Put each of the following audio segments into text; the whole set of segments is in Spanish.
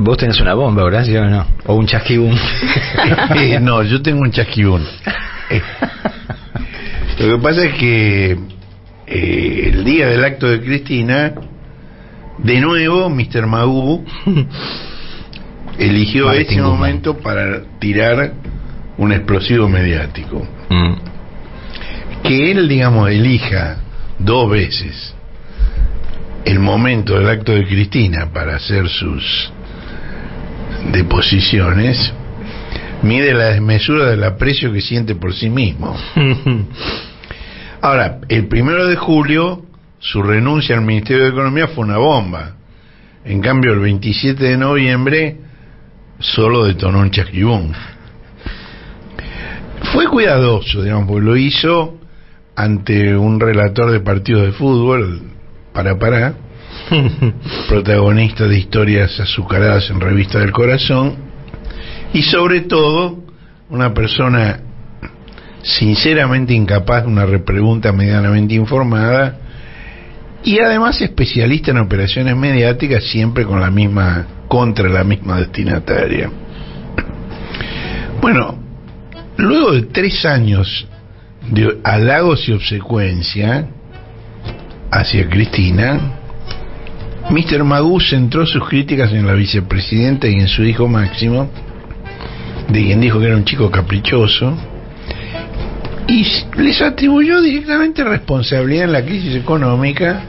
¿Vos tenés una bomba, Horacio, o no? ¿O un chasquibún? No, yo tengo un chasquibún. Lo que pasa es que el día del acto de Cristina, de nuevo, Mr. Magoo eligió Martín ese Guzmán. momento para tirar un explosivo mediático. Que él, digamos, elija 2 veces el momento del acto de Cristina para hacer sus deposiciones, mide la desmesura del aprecio que siente por sí mismo. Ahora, el 1 de julio, su renuncia al Ministerio de Economía fue una bomba. En cambio, el 27 de noviembre, solo detonó un chasquibún. Fue cuidadoso, digamos, porque lo hizo ante un relator de partidos de fútbol, Pará, protagonista de historias azucaradas en Revista del Corazón, y sobre todo una persona sinceramente incapaz de una repregunta medianamente informada, y además especialista en operaciones mediáticas, siempre con la misma, contra la misma destinataria. Bueno, luego de 3 años de halagos y obsecuencia hacia Cristina, Mr. Magoo centró sus críticas en la vicepresidenta y en su hijo Máximo, de quien dijo que era un chico caprichoso, y les atribuyó directamente responsabilidad en la crisis económica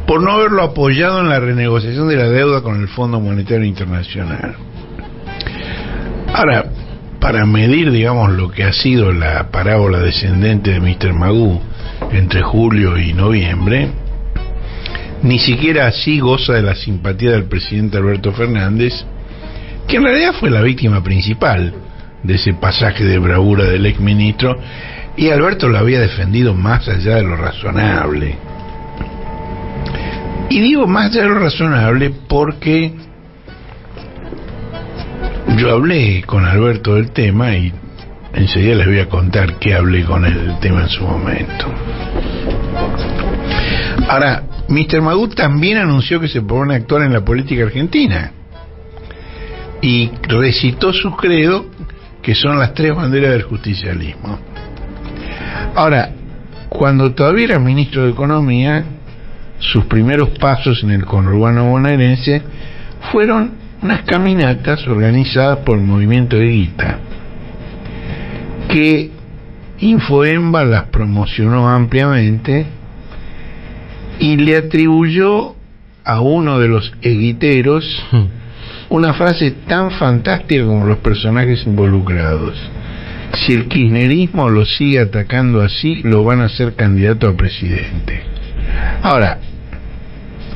por no haberlo apoyado en la renegociación de la deuda con el Fondo Monetario Internacional. Ahora, para medir, digamos, lo que ha sido la parábola descendente de Mr. Magoo entre julio y noviembre, ni siquiera así goza de la simpatía del presidente Alberto Fernández, que en realidad fue la víctima principal de ese pasaje de bravura del exministro, y Alberto lo había defendido más allá de lo razonable. Y digo más allá de lo razonable porque yo hablé con Alberto del tema, y enseguida les voy a contar qué hablé con él del tema en su momento. Ahora, Mr. Magoo también anunció que se propone actuar en la política argentina y recitó su credo, que son las 3 banderas del justicialismo. Ahora, cuando todavía era ministro de Economía, sus primeros pasos en el conurbano bonaerense fueron unas caminatas organizadas por el Movimiento de Guita, que Infoemba las promocionó ampliamente y le atribuyó a uno de los eguiteros una frase tan fantástica como los personajes involucrados: si el kirchnerismo lo sigue atacando así, lo van a hacer candidato a presidente. Ahora,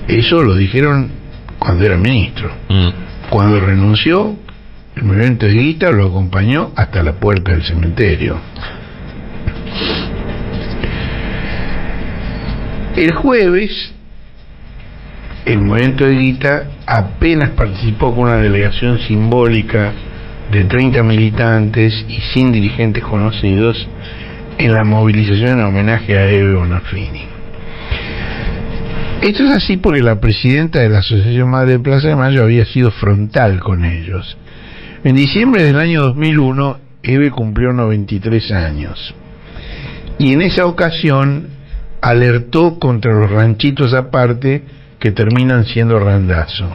eso lo dijeron cuando era ministro. Cuando renunció, el Movimiento de Guita lo acompañó hasta la puerta del cementerio. El jueves, el Movimiento de Guita apenas participó con una delegación simbólica de 30 militantes y sin dirigentes conocidos en la movilización en homenaje a Eve Bonafini. Esto es así porque la presidenta de la Asociación Madre de Plaza de Mayo había sido frontal con ellos. En diciembre del año 2001, Eve cumplió 93 años. Y en esa ocasión alertó contra los ranchitos aparte que terminan siendo randazo.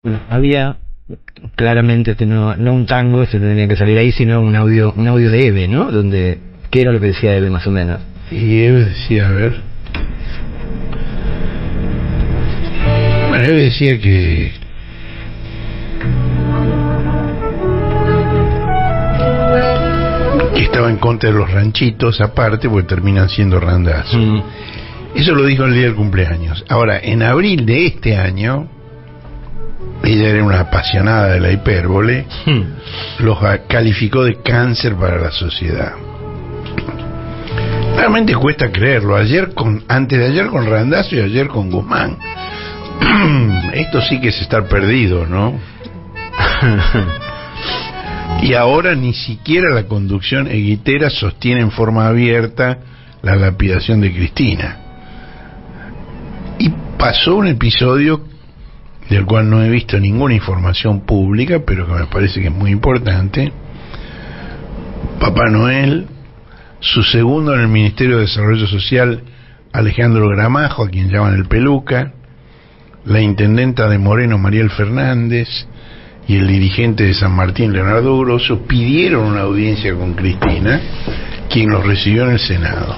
Bueno, había claramente no un tango, se tenía que salir ahí, sino un audio de Eve, ¿no? Donde, ¿qué era lo que decía Eve más o menos? Y Eve decía, a ver. Bueno, Eve decía que estaba en contra de los ranchitos aparte porque terminan siendo randazos. Eso lo dijo el día del cumpleaños. Ahora, en abril de este año, ella era una apasionada de la hipérbole, los calificó de cáncer para la sociedad. Realmente cuesta creerlo. Antes de ayer con Randazzo y ayer con Guzmán. Esto sí que es estar perdido, ¿no? Y ahora ni siquiera la conducción eguitera sostiene en forma abierta la lapidación de Cristina. Y pasó un episodio del cual no he visto ninguna información pública, pero que me parece que es muy importante. Papá Noel, su segundo en el Ministerio de Desarrollo Social, Alejandro Gramajo, a quien llaman el Peluca, la intendenta de Moreno, Mariel Fernández, y el dirigente de San Martín, Leonardo Grosso, pidieron una audiencia con Cristina, quien los recibió en el Senado.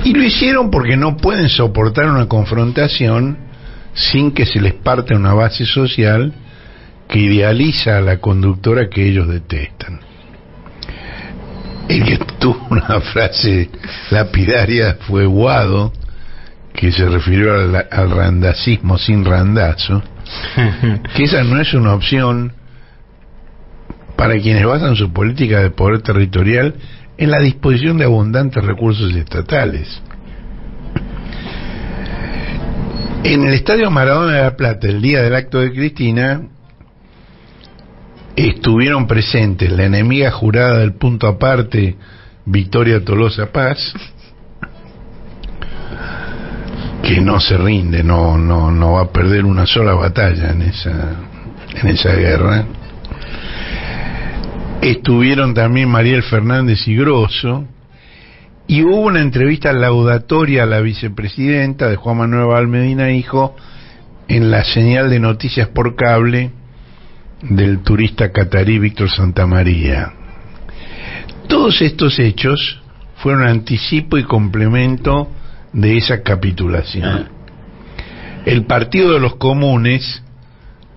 Y lo hicieron porque no pueden soportar una confrontación sin que se les parte una base social que idealiza a la conductora que ellos detestan. El que tuvo una frase lapidaria fue Guado, que se refirió al randacismo sin randazo, que esa no es una opción para quienes basan su política de poder territorial en la disposición de abundantes recursos estatales. En el Estadio Maradona de La Plata, el día del acto de Cristina, estuvieron presentes la enemiga jurada del punto aparte, Victoria Tolosa Paz, que no se rinde, no va a perder una sola batalla en esa guerra. Estuvieron también Mariel Fernández y Grosso, y hubo una entrevista laudatoria a la vicepresidenta de Juan Manuel Valls Medina Hijo en la señal de noticias por cable del turista catarí Víctor Santamaría. Todos estos hechos fueron anticipo y complemento de esa capitulación. El Partido de los Comunes,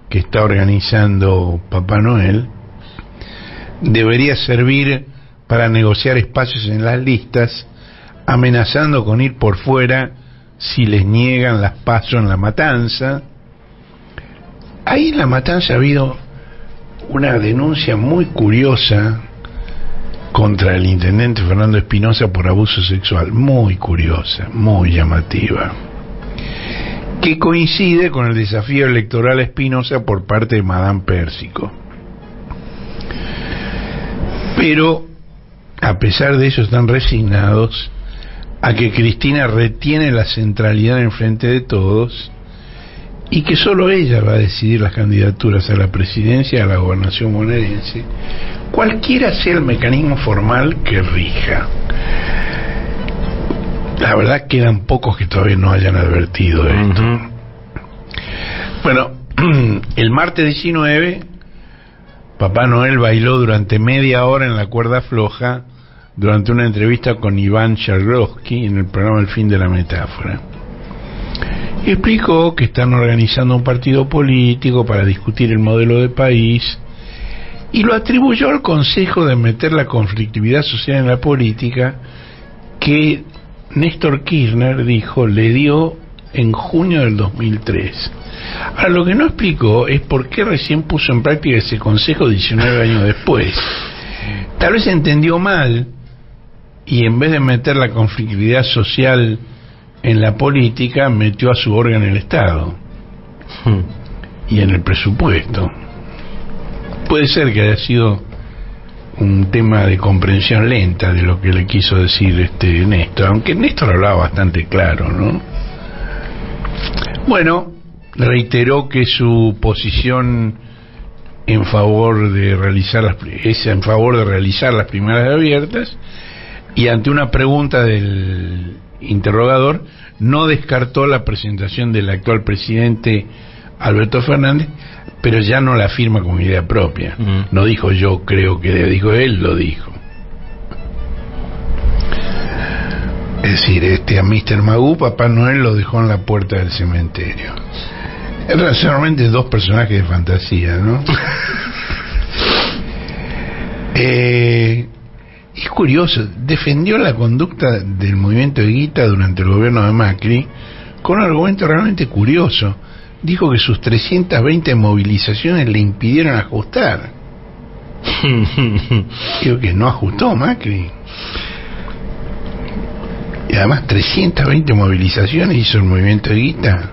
que está organizando Papá Noel, debería servir para negociar espacios en las listas, amenazando con ir por fuera si les niegan las PASO en La Matanza. Ahí en La Matanza ha habido una denuncia muy curiosa contra el intendente Fernando Espinosa por abuso sexual, muy curiosa, muy llamativa, que coincide con el desafío electoral a Espinosa por parte de Madame Pérsico. Pero a pesar de eso están resignados a que Cristina retiene la centralidad en frente de todos y que solo ella va a decidir las candidaturas a la presidencia y a la gobernación bonaerense, cualquiera sea el mecanismo formal que rija. La verdad quedan pocos que todavía no hayan advertido esto. Bueno, el martes 19 Papá Noel bailó durante media hora en la cuerda floja durante una entrevista con Iván Cherlovsky en el programa El Fin de la Metáfora. Y explicó que están organizando un partido político para discutir el modelo de país y lo atribuyó al consejo de meter la conflictividad social en la política que Néstor Kirchner dijo le dio en junio del 2003. Ahora, lo que no explicó es por qué recién puso en práctica ese consejo 19 años después. Tal vez entendió mal y en vez de meter la conflictividad social en la política, metió a su órgano en el Estado y en el presupuesto. Puede ser que haya sido un tema de comprensión lenta de lo que le quiso decir Néstor, aunque Néstor hablaba bastante claro, ¿no? Bueno, reiteró que su posición en favor de realizar las primarias abiertas, y ante una pregunta del interrogador no descartó la presentación del actual presidente Alberto Fernández, pero ya no la afirma como idea propia. No dijo yo creo que debe, dijo él lo dijo. Es decir, a Mr. Magoo, Papá Noel lo dejó en la puerta del cementerio. Eran solamente dos personajes de fantasía, ¿no? Es curioso, defendió la conducta del movimiento Evita durante el gobierno de Macri con un argumento realmente curioso. Dijo que sus 320 movilizaciones le impidieron ajustar. Digo que no ajustó Macri. Y además 320 movilizaciones hizo el movimiento Evita.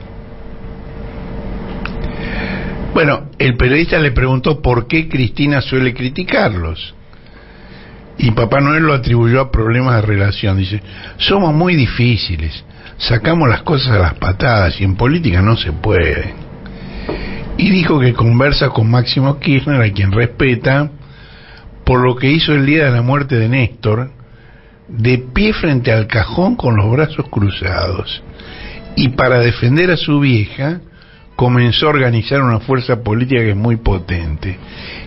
Bueno, el periodista le preguntó por qué Cristina suele criticarlos. Y Papá Noel lo atribuyó a problemas de relación. Dice, somos muy difíciles, sacamos las cosas a las patadas y en política no se puede. Y dijo que conversa con Máximo Kirchner, a quien respeta, por lo que hizo el día de la muerte de Néstor, de pie frente al cajón con los brazos cruzados. Y para defender a su vieja, comenzó a organizar una fuerza política que es muy potente.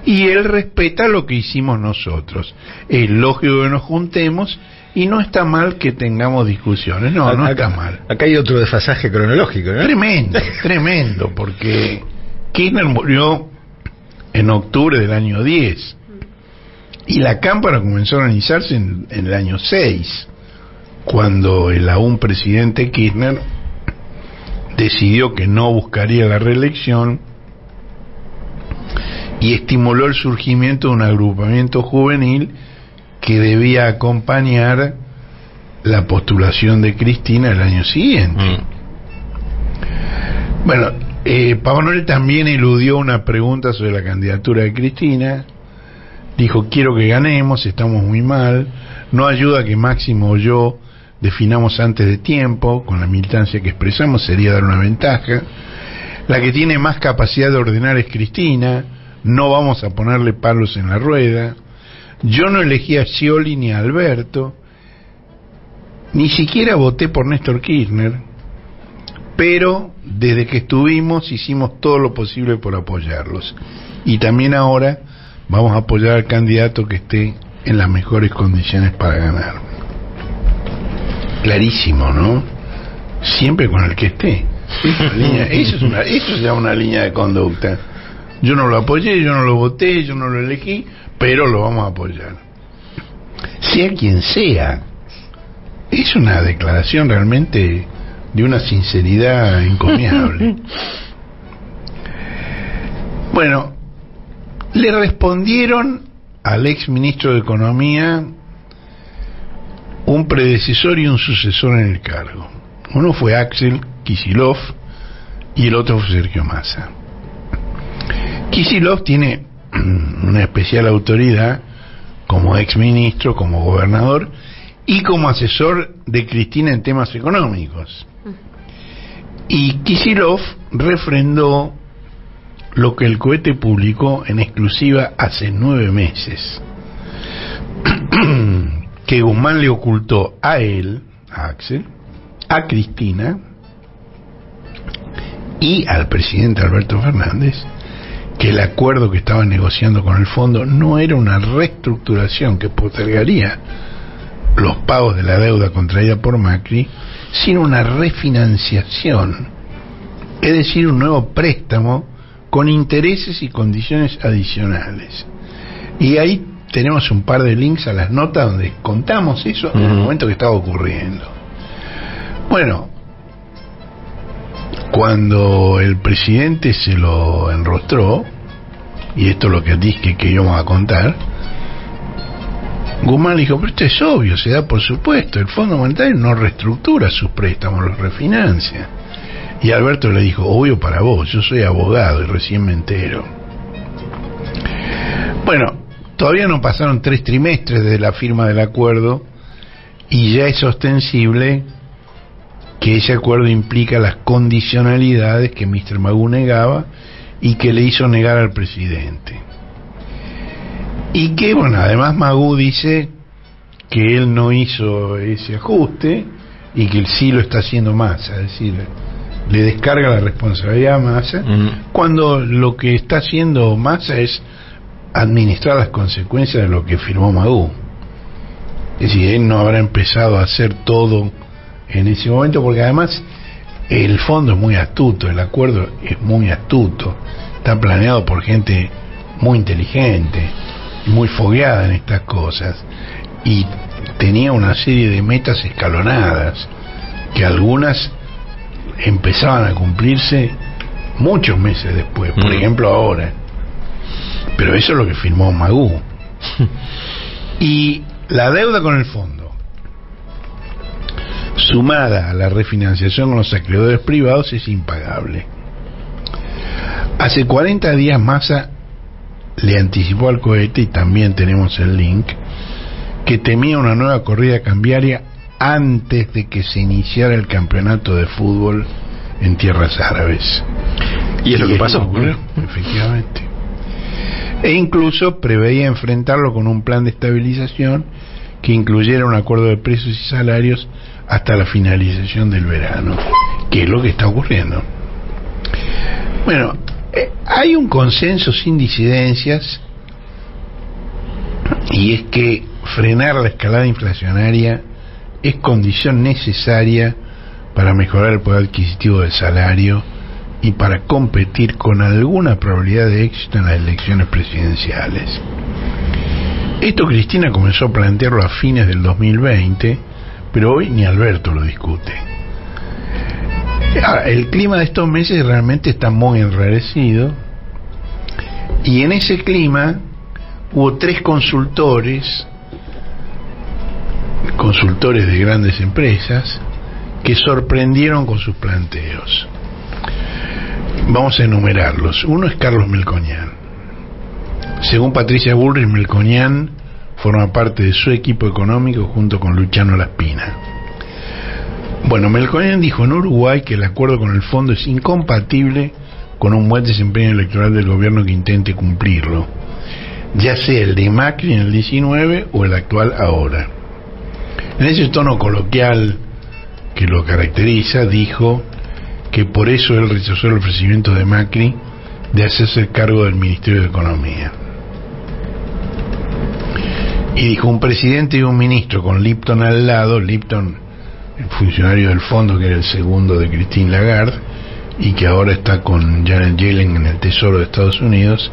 Y él respeta lo que hicimos nosotros. Es lógico que nos juntemos y no está mal que tengamos discusiones. No está mal. Acá hay otro desfasaje cronológico, ¿no? Tremendo, porque Kirchner murió en octubre del año 10 y la Cámpora comenzó a organizarse en el año 6, cuando el aún presidente Kirchner decidió que no buscaría la reelección y estimuló el surgimiento de un agrupamiento juvenil que debía acompañar la postulación de Cristina el año siguiente. Bueno, Papá Noel también eludió una pregunta sobre la candidatura de Cristina. Dijo, quiero que ganemos, estamos muy mal, no ayuda que Máximo o yo definamos antes de tiempo, con la militancia que expresamos sería dar una ventaja. La que tiene más capacidad de ordenar es Cristina, no vamos a ponerle palos en la rueda. Yo no elegí a Scioli ni a Alberto, ni siquiera voté por Néstor Kirchner, pero desde que estuvimos hicimos todo lo posible por apoyarlos. Y también ahora vamos a apoyar al candidato que esté en las mejores condiciones para ganar. Clarísimo, ¿no? Siempre con el que esté. Eso se llama una línea de conducta. Yo no lo apoyé, yo no lo voté, yo no lo elegí, pero lo vamos a apoyar. Sea quien sea. Es una declaración realmente de una sinceridad encomiable. Bueno, le respondieron al ex ministro de Economía un predecesor y un sucesor en el cargo. Uno fue Axel Kicillof y el otro fue Sergio Massa. Kicillof tiene una especial autoridad como ex ministro, como gobernador y como asesor de Cristina en temas económicos. Y Kicillof refrendó lo que el Cohete publicó en exclusiva hace 9 meses. Que Guzmán le ocultó a él, a Axel, a Cristina y al presidente Alberto Fernández que el acuerdo que estaban negociando con el fondo no era una reestructuración que postergaría los pagos de la deuda contraída por Macri, sino una refinanciación, es decir, un nuevo préstamo con intereses y condiciones adicionales. Y ahí tenemos un par de links a las notas donde contamos eso en el momento que estaba ocurriendo. Bueno, cuando el presidente se lo enrostró, y esto es lo que dije que íbamos a contar, Guzmán le dijo, pero esto es obvio, se da por supuesto, el Fondo Monetario no reestructura sus préstamos, los refinancia. Y Alberto le dijo, obvio para vos, yo soy abogado y recién me entero. Bueno, todavía no pasaron 3 trimestres desde la firma del acuerdo y ya es ostensible que ese acuerdo implica las condicionalidades que Mr. Magoo negaba y que le hizo negar al presidente. Y que, bueno, además Magoo dice que él no hizo ese ajuste y que él sí lo está haciendo Massa, es decir, le descarga la responsabilidad a Massa, cuando lo que está haciendo Massa es administrar las consecuencias de lo que firmó Magoo. Es decir, él no habrá empezado a hacer todo en ese momento, porque además el fondo es muy astuto, el acuerdo es muy astuto, está planeado por gente muy inteligente, muy fogueada en estas cosas, y tenía una serie de metas escalonadas, que algunas empezaban a cumplirse muchos meses después, por ejemplo ahora. Pero eso es lo que firmó Magú. Y la deuda con el fondo, sumada a la refinanciación con los acreedores privados, es impagable. Hace 40 días Massa le anticipó al cohete, y también tenemos el link, que temía una nueva corrida cambiaria antes de que se iniciara el campeonato de fútbol en tierras árabes. Y es lo que pasó, ocurrió, efectivamente. E incluso preveía enfrentarlo con un plan de estabilización que incluyera un acuerdo de precios y salarios hasta la finalización del verano, que es lo que está ocurriendo. Bueno, hay un consenso sin disidencias, y es que frenar la escalada inflacionaria es condición necesaria para mejorar el poder adquisitivo del salario y para competir con alguna probabilidad de éxito en las elecciones presidenciales. Esto Cristina comenzó a plantearlo a fines del 2020, pero hoy ni Alberto lo discute. Ahora, el clima de estos meses realmente está muy enrarecido, y en ese clima hubo 3 consultores de grandes empresas que sorprendieron con sus planteos. Vamos a enumerarlos. Uno es Carlos Melconian. Según Patricia Bullrich, Melconian forma parte de su equipo económico junto con Luciano Laspina. Bueno, Melconian dijo en Uruguay que el acuerdo con el fondo es incompatible con un buen desempeño electoral del gobierno que intente cumplirlo, ya sea el de Macri en el 19 o el actual ahora. En ese tono coloquial que lo caracteriza, dijo que por eso él rechazó el ofrecimiento de Macri de hacerse cargo del Ministerio de Economía. Y dijo: un presidente y un ministro con Lipton al lado, Lipton, el funcionario del fondo que era el segundo de Christine Lagarde y que ahora está con Janet Yellen en el Tesoro de Estados Unidos,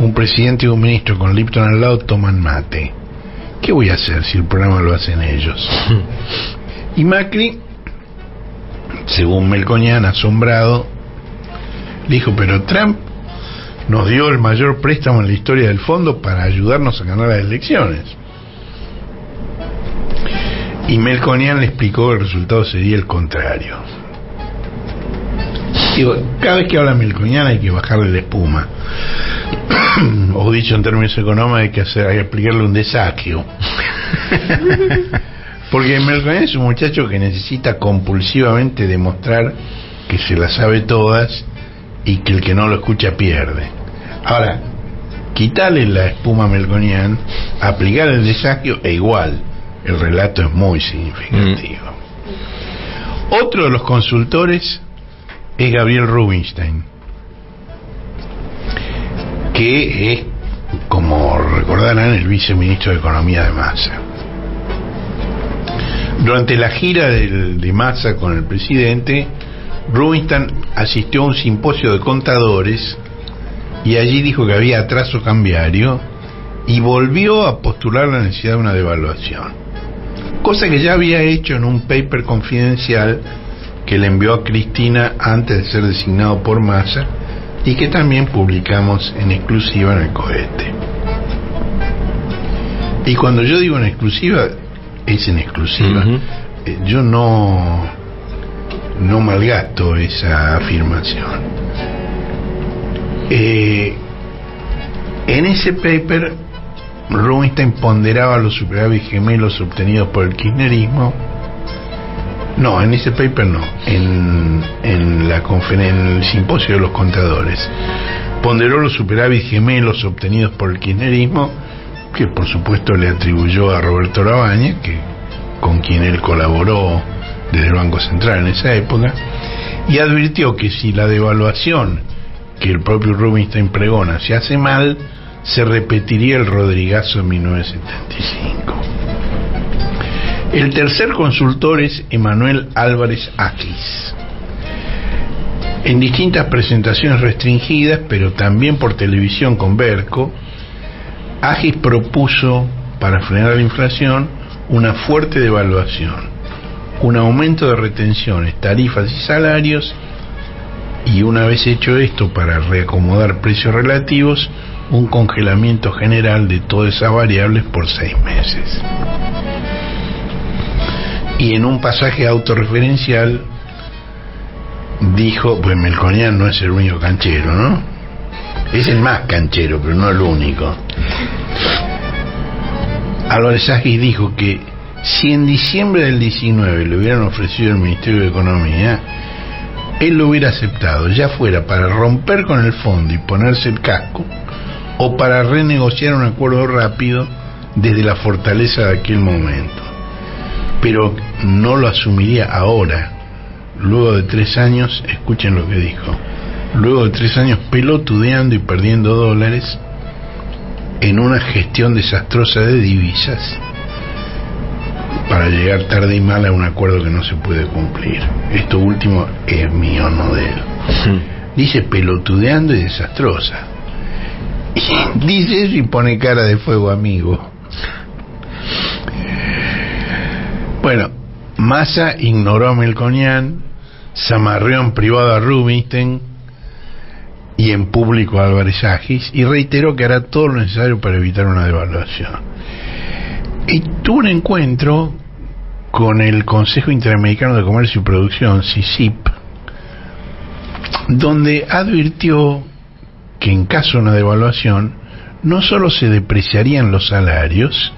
un presidente y un ministro con Lipton al lado toman mate. ¿Qué voy a hacer si el programa lo hacen ellos? Y Macri, según Melconian, asombrado, dijo: pero Trump nos dio el mayor préstamo en la historia del fondo para ayudarnos a ganar las elecciones. Y Melconian le explicó que el resultado sería el contrario. Digo, cada vez que habla Melconian hay que bajarle la espuma. O dicho en términos económicos, hay que aplicarle un desafío. Porque Melconian es un muchacho que necesita compulsivamente demostrar que se las sabe todas y que el que no lo escucha pierde. Ahora, quitarle la espuma a Melconian, aplicar el desafío, e igual el relato es muy significativo. Otro de los consultores es Gabriel Rubinstein, que es, como recordarán, el viceministro de Economía de Massa. Durante la gira de Massa con el presidente, Rubinstein asistió a un simposio de contadores y allí dijo que había atraso cambiario y volvió a postular la necesidad de una devaluación, cosa que ya había hecho en un paper confidencial que le envió a Cristina antes de ser designado por Massa y que también publicamos en exclusiva en el cohete. Y cuando yo digo en exclusiva, es en exclusiva. Yo no malgasto esa afirmación. En ese paper Rubinstein ponderaba los superávit gemelos obtenidos por el kirchnerismo. No, en ese paper no, en el simposio de los contadores ponderó los superávit gemelos obtenidos por el kirchnerismo, que por supuesto le atribuyó a Roberto Labaña, con quien él colaboró desde el Banco Central en esa época, y advirtió que si la devaluación que el propio Rubinstein pregona se hace mal, se repetiría el Rodrigazo en 1975. El tercer consultor es Emanuel Álvarez Agis. En distintas presentaciones restringidas, pero también por televisión con Berco, Agis propuso, para frenar la inflación, una fuerte devaluación, un aumento de retenciones, tarifas y salarios, y una vez hecho esto, para reacomodar precios relativos, un congelamiento general de todas esas variables por 6 meses. Y en un pasaje autorreferencial dijo, pues Melconian no es el único canchero, ¿no? Es el más canchero, pero no el único. Álvarez Agis dijo que si en diciembre del 19 le hubieran ofrecido el Ministerio de Economía, él lo hubiera aceptado, ya fuera para romper con el fondo y ponerse el casco, o para renegociar un acuerdo rápido desde la fortaleza de aquel momento. Pero no lo asumiría ahora, luego de 3 años, escuchen lo que dijo, luego de 3 años pelotudeando y perdiendo dólares en una gestión desastrosa de divisas, para llegar tarde y mal a un acuerdo que no se puede cumplir. Esto último es mío, no de él. Dice pelotudeando y desastrosa. Y dice eso y pone cara de fuego amigo. Bueno, Massa ignoró a Melconian, zamarreó en privado a Rubinstein y en público a Álvarez Agis, y reiteró que hará todo lo necesario para evitar una devaluación. Y tuvo un encuentro con el Consejo Interamericano de Comercio y Producción, CICIP, donde advirtió que en caso de una devaluación no solo se depreciarían los salarios,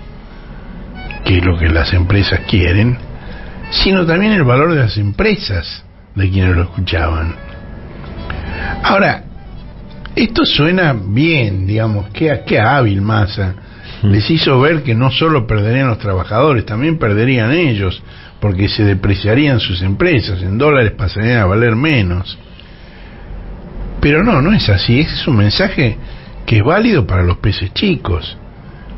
que es lo que las empresas quieren, sino también el valor de las empresas de quienes lo escuchaban. Ahora, esto suena bien, digamos, qué hábil Massa. Les hizo ver que no solo perderían los trabajadores, también perderían ellos, porque se depreciarían sus empresas, en dólares pasarían a valer menos. Pero no es así. Ese es un mensaje que es válido para los peces chicos,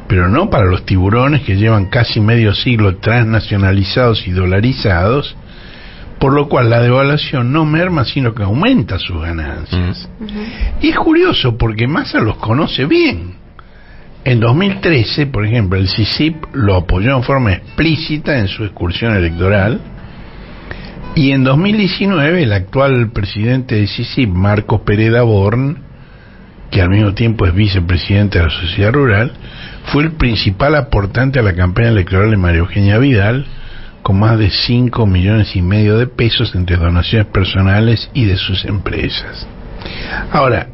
pero no para los tiburones que llevan casi medio siglo transnacionalizados y dolarizados, por lo cual la devaluación no merma, sino que aumenta sus ganancias. Y es curioso porque Massa los conoce bien. En 2013, por ejemplo, el CICIP lo apoyó en forma explícita en su excursión electoral, y en 2019 el actual presidente de CICIP, Marcos Pereda Born, que al mismo tiempo es vicepresidente de la Sociedad Rural, fue el principal aportante a la campaña electoral de María Eugenia Vidal, con más de 5,5 millones de pesos entre donaciones personales y de sus empresas. Ahora,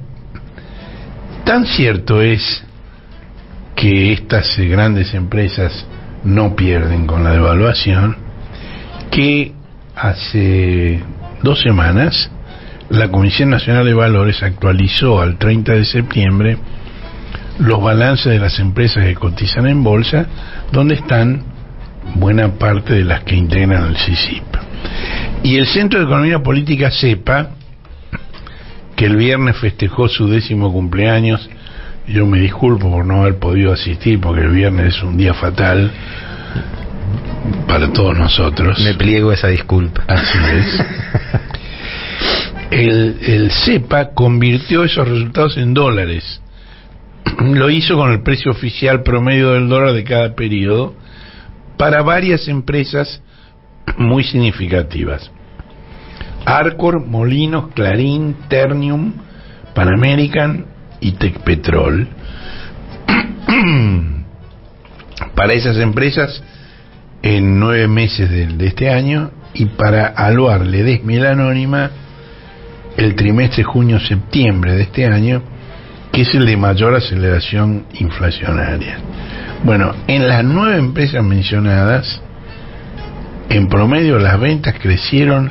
tan cierto es que estas grandes empresas no pierden con la devaluación, que hace 2 semanas la Comisión Nacional de Valores actualizó al 30 de septiembre los balances de las empresas que cotizan en bolsa, donde están buena parte de las que integran el CICIP. Y el Centro de Economía Política, CEPA, que el viernes festejó su 10º cumpleaños, yo me disculpo por no haber podido asistir, porque el viernes es un día fatal para todos nosotros. Me pliego a esa disculpa. Así es. El CEPA convirtió esos resultados en dólares. Lo hizo con el precio oficial promedio del dólar de cada periodo para varias empresas muy significativas: Arcor, Molinos, Clarín, Ternium, Pan American y Tecpetrol. Para esas empresas en 9 meses de este año, y para Aluar, Ledesma y La Anónima el trimestre junio-septiembre de este año, que es el de mayor aceleración inflacionaria. Bueno, en las 9 empresas mencionadas, en promedio las ventas crecieron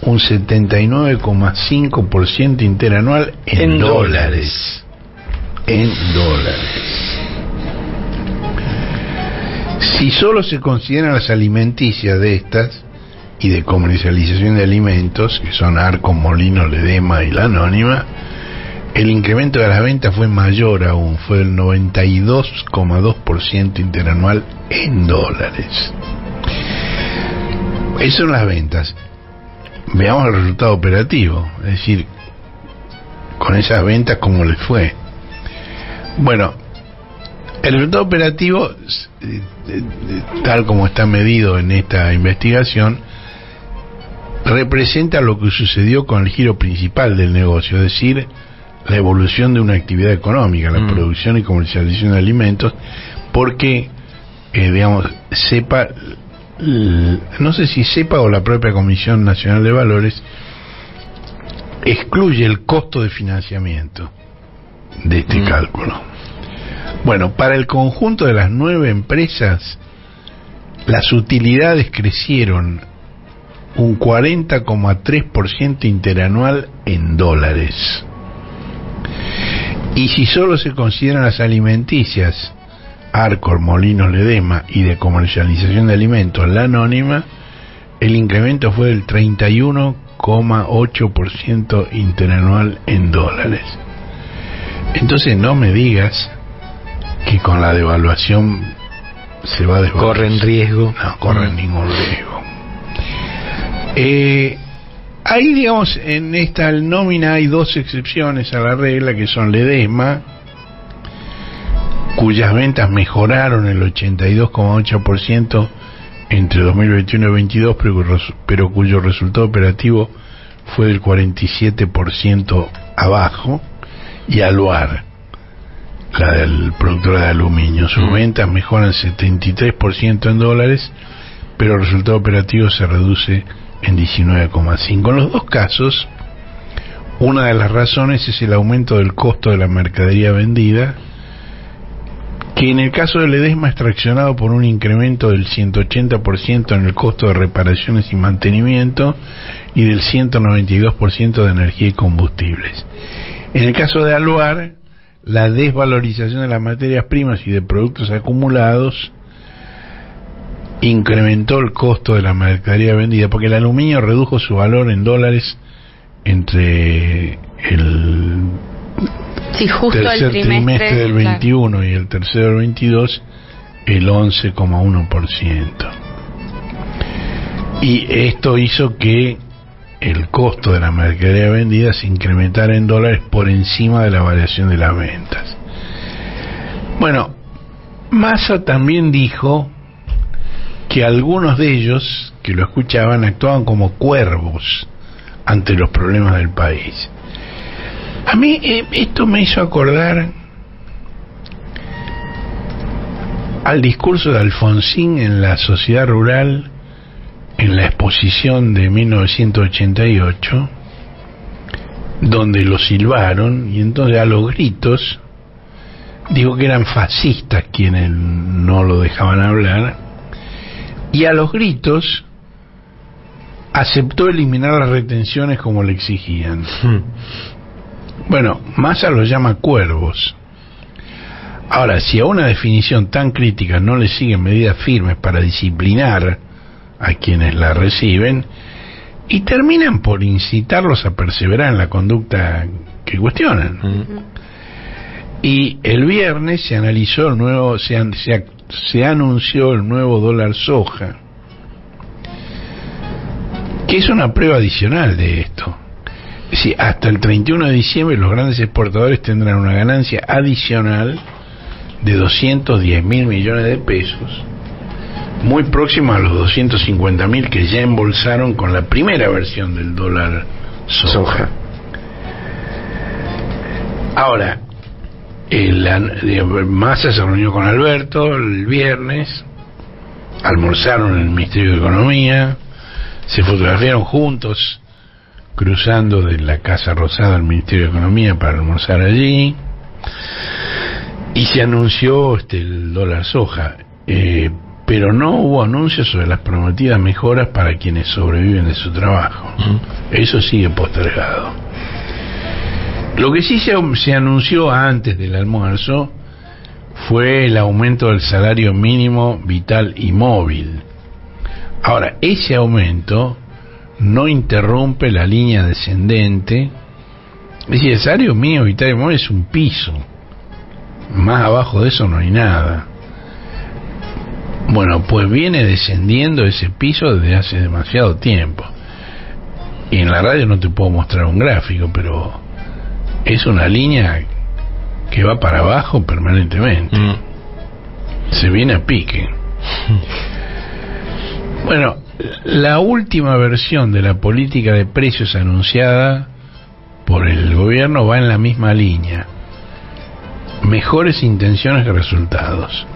un 79,5% interanual en dólares. En dólares. Si solo se consideran las alimenticias de estas y de comercialización de alimentos, que son Arcos, Molinos, Ledesma y La Anónima, el incremento de las ventas fue mayor aún, fue del 92,2% interanual en dólares. Eso en las ventas. Veamos el resultado operativo, es decir, con esas ventas cómo les fue. Bueno, el resultado operativo, tal como está medido en esta investigación, representa lo que sucedió con el giro principal del negocio, es decir, la evolución de una actividad económica, la producción y comercialización de alimentos, porque, digamos, CEPA, no sé si CEPA o la propia Comisión Nacional de Valores, excluye el costo de financiamiento de este cálculo. Bueno, para el conjunto de las 9 empresas, las utilidades crecieron un 40,3% interanual en dólares. Y si solo se consideran las alimenticias, Arcor, Molinos Ledesma y de comercialización de alimentos, la anónima, el incremento fue del 31,8% interanual en dólares. Entonces no me digas que con la devaluación se va a desvalorizar. ¿Corren riesgo? No corren ningún riesgo. Ahí, digamos, en esta nómina hay 2 excepciones a la regla, que son Ledesma, cuyas ventas mejoraron el 82,8% entre 2021 y 2022, pero cuyo resultado operativo fue del 47% abajo, y Aluar, la del productora de aluminio, sus ventas mejoran 73% en dólares, pero el resultado operativo se reduce en 19,5%. En los dos casos, una de las razones es el aumento del costo de la mercadería vendida, que en el caso de Ledesma es traccionado por un incremento del 180% en el costo de reparaciones y mantenimiento y del 192% de energía y combustibles. En el caso de Aluar, la desvalorización de las materias primas y de productos acumulados incrementó el costo de la mercadería vendida, porque el aluminio redujo su valor en dólares entre el justo tercer el trimestre del 21 y el tercero del 22, el 11,1%. Y esto hizo que el costo de la mercadería vendida se incrementara en dólares por encima de la variación de las ventas. Bueno, Massa también dijo que algunos de ellos que lo escuchaban actuaban como cuervos ante los problemas del país. A mí esto me hizo acordar al discurso de Alfonsín en la Sociedad Rural en la exposición de 1988, donde lo silbaron y entonces a los gritos dijo que eran fascistas quienes no lo dejaban hablar, y a los gritos aceptó eliminar las retenciones como le exigían. Bueno, Massa los llama cuervos. Ahora, si a una definición tan crítica no le siguen medidas firmes para disciplinar a quienes la reciben, y terminan por incitarlos a perseverar en la conducta que cuestionan. Y el viernes se analizó el nuevo, se anunció el nuevo dólar soja, que es una prueba adicional de esto. Es decir, hasta el 31 de diciembre los grandes exportadores tendrán una ganancia adicional de 210.000 millones de pesos, muy próxima a los 250.000 que ya embolsaron con la primera versión del dólar soja. Ahora, Massa se reunió con Alberto el viernes, almorzaron en el Ministerio de Economía, se fotografiaron juntos cruzando de la Casa Rosada al Ministerio de Economía para almorzar allí, y se anunció el dólar soja, pero no hubo anuncios sobre las prometidas mejoras para quienes sobreviven de su trabajo. Eso sigue postergado. Lo que sí se anunció antes del almuerzo fue el aumento del salario mínimo vital y móvil. Ahora, ese aumento no interrumpe la línea descendente. Es decir, el salario mínimo vital y móvil es un piso. Más abajo de eso no hay nada. Bueno, pues viene descendiendo ese piso desde hace demasiado tiempo. Y en la radio no te puedo mostrar un gráfico, pero es una línea que va para abajo permanentemente. Se viene a pique. Bueno, la última versión de la política de precios anunciada por el gobierno va en la misma línea. Mejores intenciones que resultados.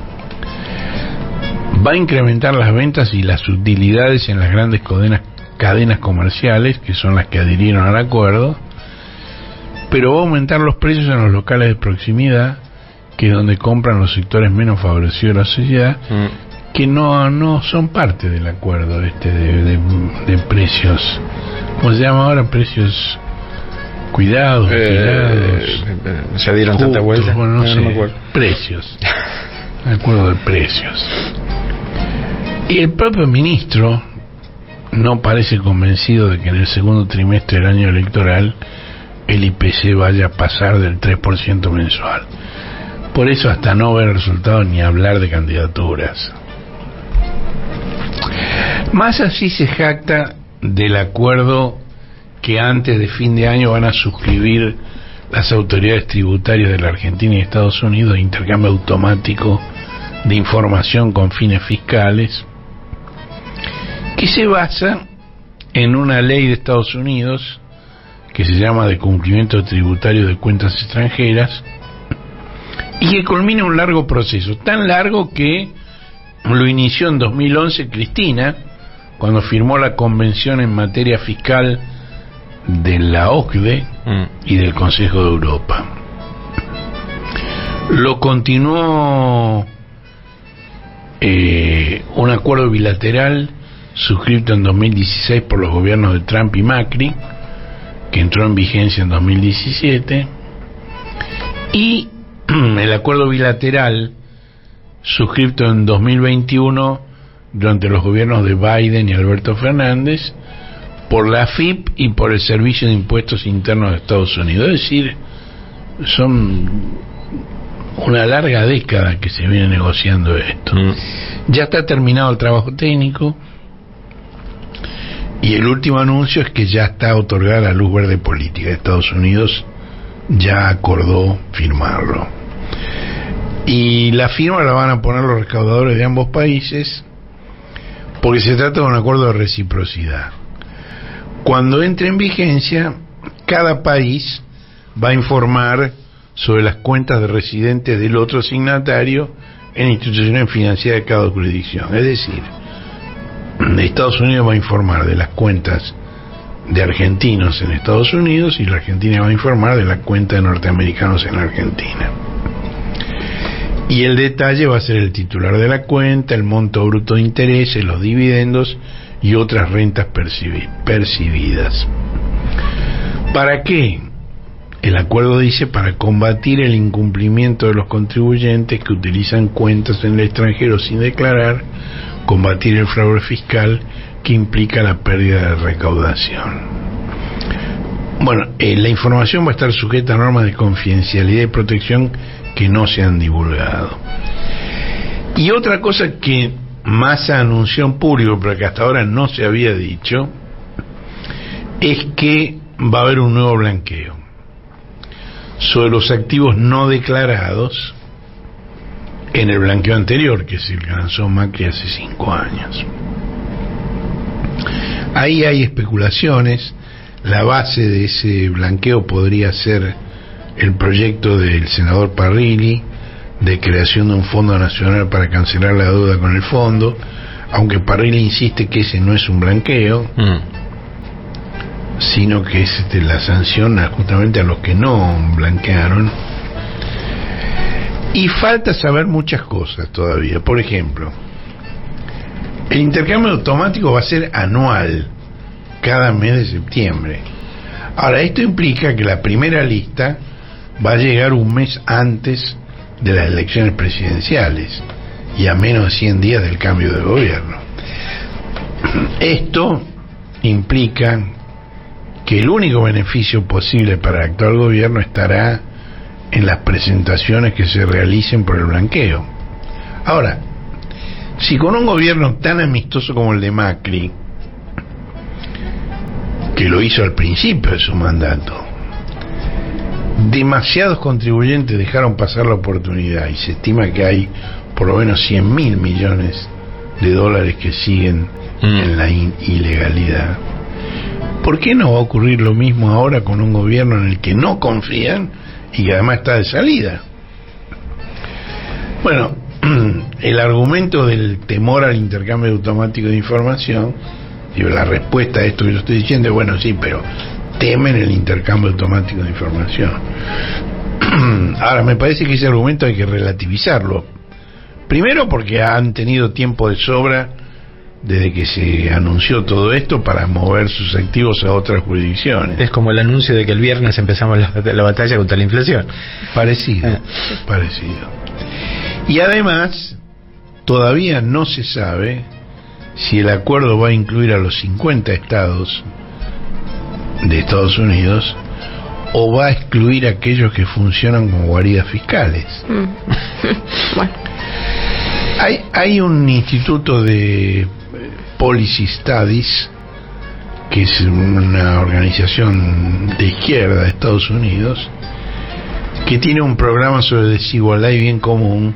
Va a incrementar las ventas y las utilidades en las grandes cadenas comerciales, que son las que adhirieron al acuerdo, pero va a aumentar los precios en los locales de proximidad, que es donde compran los sectores menos favorecidos de la sociedad, que no son parte del acuerdo de precios. ¿Cómo se llama ahora? Precios cuidados, se dieron tanta vuelta. Bueno, no sé, me acuerdo. Precios. Acuerdo de precios. Y el propio ministro no parece convencido de que en el segundo trimestre del año electoral el IPC vaya a pasar del 3% mensual. Por eso, hasta no ver resultados ni hablar de candidaturas. Más así se jacta del acuerdo que antes de fin de año van a suscribir las autoridades tributarias de la Argentina y Estados Unidos de intercambio automático de información con fines fiscales, que se basa en una ley de Estados Unidos que se llama de cumplimiento tributario de cuentas extranjeras y que culmina un largo proceso, tan largo que lo inició en 2011 Cristina, cuando firmó la convención en materia fiscal de la OCDE y del Consejo de Europa. Lo continuó un acuerdo bilateral suscrito en 2016 por los gobiernos de Trump y Macri, que entró en vigencia en 2017, y el acuerdo bilateral suscrito en 2021 durante los gobiernos de Biden y Alberto Fernández por la AFIP y por el Servicio de Impuestos Internos de Estados Unidos. Es decir, son una larga década que se viene negociando esto. Ya está terminado el trabajo técnico y el último anuncio es que ya está otorgada la luz verde política. Estados Unidos ya acordó firmarlo y la firma la van a poner los recaudadores de ambos países, porque se trata de un acuerdo de reciprocidad. Cuando entre en vigencia, cada país va a informar sobre las cuentas de residentes del otro signatario en instituciones financieras de cada jurisdicción. Es decir, Estados Unidos va a informar de las cuentas de argentinos en Estados Unidos y la Argentina va a informar de la cuenta de norteamericanos en la Argentina. Y el detalle va a ser el titular de la cuenta, el monto bruto de intereses, los dividendos y otras rentas percibidas. ¿Para qué? El acuerdo dice: para combatir el incumplimiento de los contribuyentes que utilizan cuentas en el extranjero sin declarar, combatir el fraude fiscal que implica la pérdida de recaudación. Bueno, la información va a estar sujeta a normas de confidencialidad y protección que no se han divulgado. Y otra cosa que Massa anunció en público, pero que hasta ahora no se había dicho, es que va a haber un nuevo blanqueo sobre los activos no declarados en el blanqueo anterior, que es el que lanzó Macri hace 5 años. Ahí hay especulaciones. La base de ese blanqueo podría ser el proyecto del senador Parrilli de creación de un fondo nacional para cancelar la deuda con el fondo, aunque Parrilli insiste que ese no es un blanqueo, sino que es la sanción justamente a los que no blanquearon. Y falta saber muchas cosas todavía. Por ejemplo, el intercambio automático va a ser anual, cada mes de septiembre. Ahora, esto implica que la primera lista va a llegar un mes antes de las elecciones presidenciales y a menos de 100 días del cambio de gobierno. Esto implica que el único beneficio posible para el actual gobierno estará en las presentaciones que se realicen por el blanqueo. Ahora, Si con un gobierno tan amistoso como el de Macri, que lo hizo al principio de su mandato, demasiados contribuyentes dejaron pasar la oportunidad y se estima que hay por lo menos 100.000 millones de dólares que siguen en la ilegalidad, ¿por qué no va a ocurrir lo mismo ahora con un gobierno en el que no confían y que además está de salida? Bueno, el argumento del temor al intercambio automático de información, y la respuesta a esto que yo estoy diciendo es, bueno, sí, pero temen el intercambio automático de información. Ahora, me parece que ese argumento hay que relativizarlo. Primero porque han tenido tiempo de sobra desde que se anunció todo esto para mover sus activos a otras jurisdicciones. Es como el anuncio de que el viernes empezamos la batalla contra la inflación. Parecido. Y además, todavía no se sabe si el acuerdo va a incluir a los 50 estados de Estados Unidos o va a excluir a aquellos que funcionan como guaridas fiscales. Bueno. Hay un instituto de Policy Studies, que es una organización de izquierda de Estados Unidos, que tiene un programa sobre desigualdad y bien común,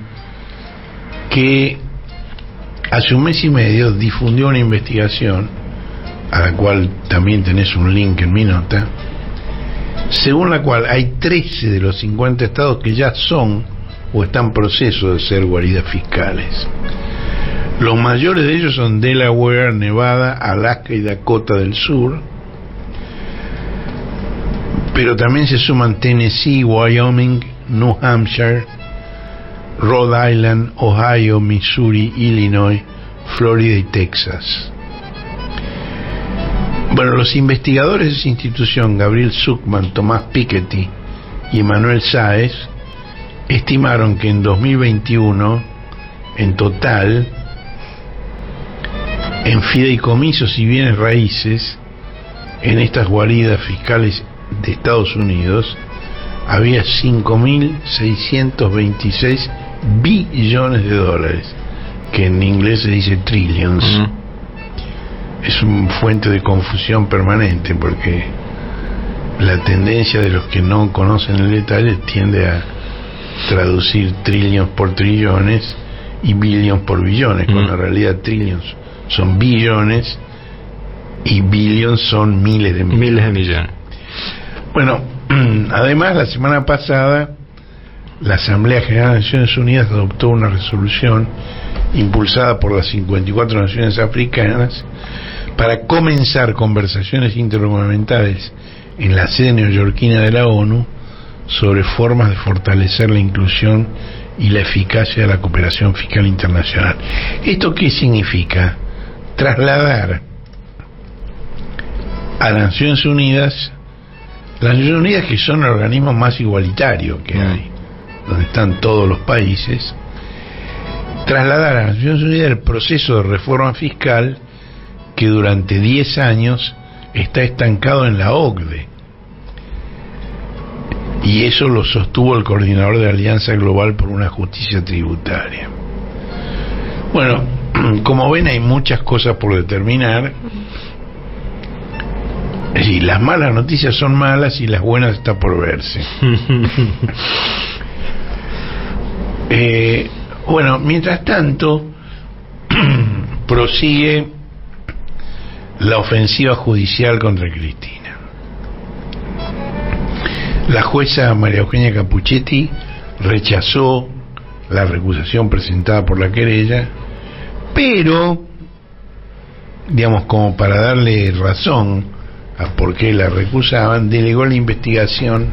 que hace un mes y medio difundió una investigación, a la cual también tenés un link en mi nota, según la cual hay 13 de los 50 estados que ya son o están en proceso de ser guaridas fiscales. Los mayores de ellos son Delaware, Nevada, Alaska y Dakota del Sur, pero también se suman Tennessee, Wyoming, New Hampshire, Rhode Island, Ohio, Missouri, Illinois, Florida y Texas. Bueno, los investigadores de esa institución, Gabriel Zuckman, Tomás Piketty y Manuel Sáez, estimaron que en 2021, en total, en fideicomisos y bienes raíces, en estas guaridas fiscales de Estados Unidos, había 5.626 billones de dólares, que en inglés se dice trillions. Es una fuente de confusión permanente, porque la tendencia de los que no conocen el detalle tiende a traducir trillions por trillones y billions por billones, cuando en realidad trillions son billones y billions son miles de millones. Bueno, además, la semana pasada la Asamblea General de Naciones Unidas adoptó una resolución impulsada por las 54 naciones africanas para comenzar conversaciones intergubernamentales en la sede neoyorquina de la ONU sobre formas de fortalecer la inclusión y la eficacia de la cooperación fiscal internacional. ¿Esto qué significa? Trasladar a las Naciones Unidas, que son el organismo más igualitario que hay, donde están todos los países, trasladar a las Naciones Unidas el proceso de reforma fiscal que durante 10 años está estancado en la OCDE. Y eso lo sostuvo el coordinador de Alianza Global por una Justicia Tributaria. Bueno, como ven, hay muchas cosas por determinar. Y las malas noticias son malas y las buenas están por verse. Bueno, mientras tanto, prosigue la ofensiva judicial contra Cristina. La jueza María Eugenia Capuchetti rechazó la recusación presentada por la querella, pero, digamos, como para darle razón a por qué la recusaban, delegó la investigación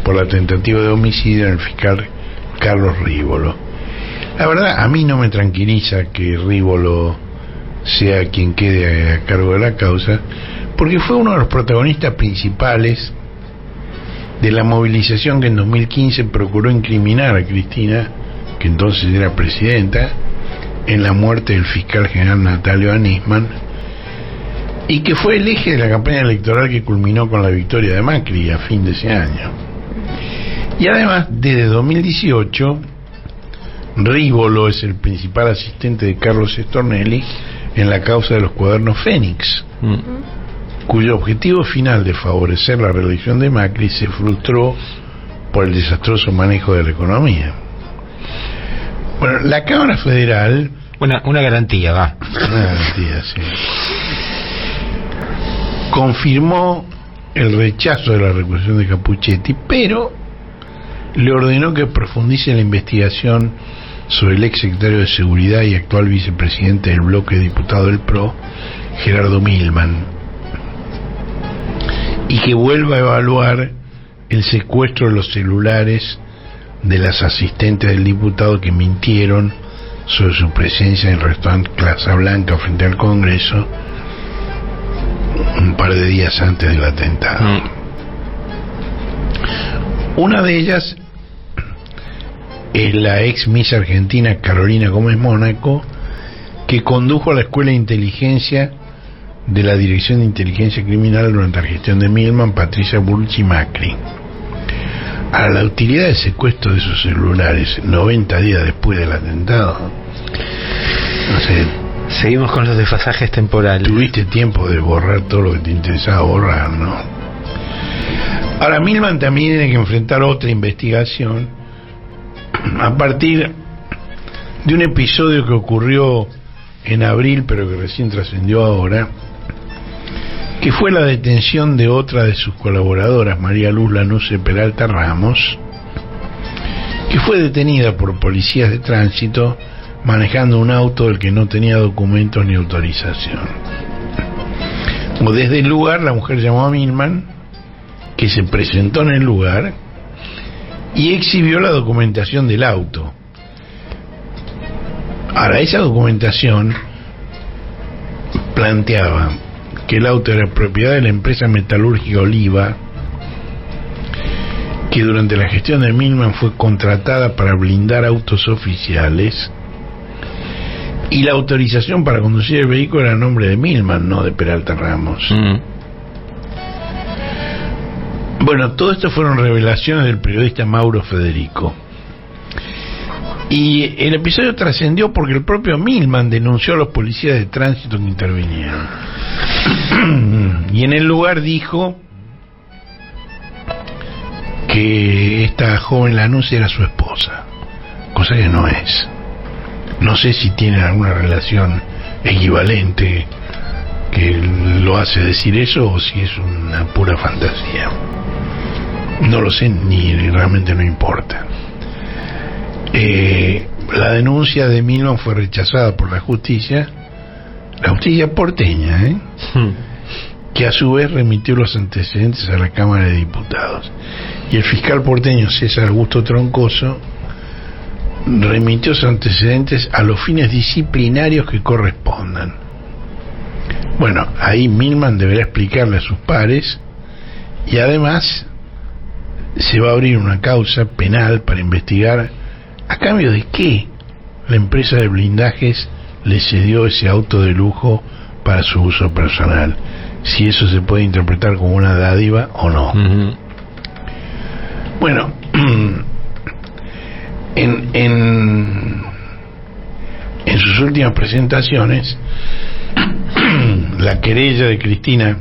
por la tentativa de homicidio en el fiscal Carlos Rívolo. La verdad, a mí no me tranquiliza que Rívolo sea quien quede a cargo de la causa, porque fue uno de los protagonistas principales de la movilización que en 2015 procuró incriminar a Cristina, que entonces era presidenta, en la muerte del fiscal general Natalio Anisman, y que fue el eje de la campaña electoral que culminó con la victoria de Macri a fin de ese año. Y además, desde 2018, Rívolo es el principal asistente de Carlos Stornelli en la causa de los cuadernos Fénix, cuyo objetivo final de favorecer la reelección de Macri se frustró por el desastroso manejo de la economía. Bueno, la Cámara Federal... Una garantía, va. Una garantía, sí. Confirmó el rechazo de la recusación de Capuchetti, pero le ordenó que profundice la investigación sobre el ex secretario de Seguridad y actual vicepresidente del bloque de diputados del PRO, Gerardo Milman, y que vuelva a evaluar el secuestro de los celulares de las asistentes del diputado que mintieron sobre su presencia en el restaurante Casa Blanca frente al Congreso un par de días antes del atentado. Una de ellas es la ex Miss Argentina Carolina Gómez Mónaco, que condujo a la Escuela de Inteligencia de la Dirección de Inteligencia Criminal durante la gestión de Milman, Patricia Bullrich y Macri. A la utilidad del secuestro de sus celulares 90 días después del atentado, no sé, seguimos con los desfasajes temporales. Tuviste tiempo de borrar todo lo que te interesaba borrar, ¿no? Ahora Milman también tiene que enfrentar otra investigación a partir de un episodio que ocurrió en abril, pero que recién trascendió ahora, que fue la detención de otra de sus colaboradoras, María Luz Lanuse Peralta Ramos, que fue detenida por policías de tránsito manejando un auto del que no tenía documentos ni autorización. Desde el lugar la mujer llamó a Milman, que se presentó en el lugar y exhibió la documentación del auto. Ahora, esa documentación planteaba que el auto era propiedad de la empresa metalúrgica Oliva, que durante la gestión de Milman fue contratada para blindar autos oficiales, y la autorización para conducir el vehículo era a nombre de Milman, no de Peralta Ramos. Bueno, todo esto fueron revelaciones del periodista Mauro Federico. Y el episodio trascendió porque el propio Milman denunció a los policías de tránsito que intervinieron. Y en el lugar dijo que esta joven Lanuse era su esposa, cosa que no es. No sé si tienen alguna relación equivalente que lo hace decir eso o si es una pura fantasía. No lo sé, ni realmente no importa. La denuncia de Milman fue rechazada por la justicia porteña, que a su vez remitió los antecedentes a la Cámara de Diputados. Y el fiscal porteño César Augusto Troncoso remitió sus antecedentes a los fines disciplinarios que correspondan. Bueno, ahí Milman deberá explicarle a sus pares, y además se va a abrir una causa penal para investigar a cambio de qué la empresa de blindajes le cedió ese auto de lujo para su uso personal, si eso se puede interpretar como una dádiva o no. Bueno, en sus últimas presentaciones, la querella de Cristina,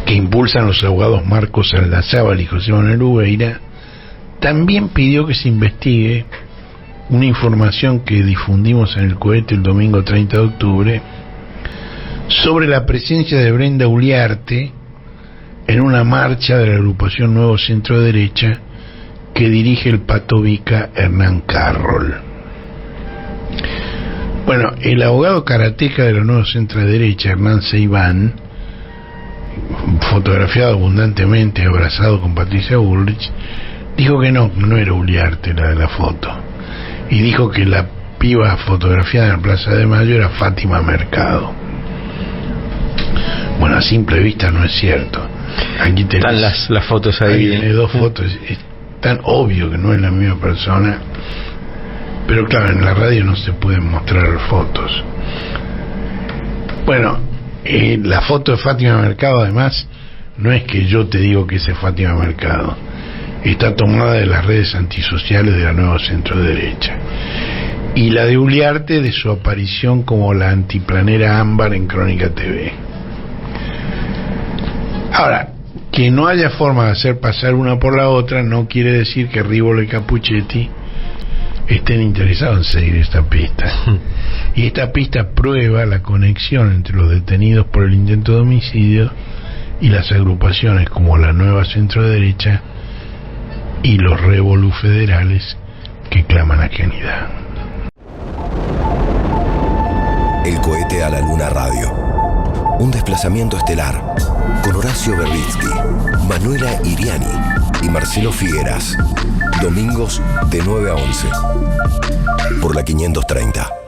que impulsan los abogados Marcos Aldazábal y José Manuel Ubeira, también pidió que se investigue una información que difundimos en el cohete el domingo 30 de octubre sobre la presencia de Brenda Uliarte en una marcha de la agrupación Nuevo Centro Derecha que dirige el patovica Hernán Carroll. Bueno, el abogado karateca de la Nuevo Centro Derecha, Hernán Seibán, fotografiado abundantemente abrazado con Patricia Bullrich, dijo que no era Uliarte la de la foto, y dijo que la piba fotografiada en la Plaza de Mayo era Fátima Mercado. Bueno, a simple vista no es cierto. Aquí están las fotos ahí. Tiene dos fotos, es tan obvio que no es la misma persona, pero claro, en la radio no se pueden mostrar fotos. Bueno, la foto de Fátima Mercado, además, no es que yo te digo que ese es Fátima Mercado, está tomada de las redes antisociales de la nueva centro-derecha. Y la de Uliarte de su aparición como la antiplanera ámbar en Crónica TV. Ahora, que no haya forma de hacer pasar una por la otra no quiere decir que Rivolo y Capuchetti estén interesados en seguir esta pista. Y esta pista prueba la conexión entre los detenidos por el intento de homicidio y las agrupaciones como la nueva centro-derecha y los revolú federales que claman ajenidad. El cohete a la luna radio. Un desplazamiento estelar con Horacio Berbitsky, Manuela Iriani y Marcelo Figueras. Domingos de 9 a 11 por la 530.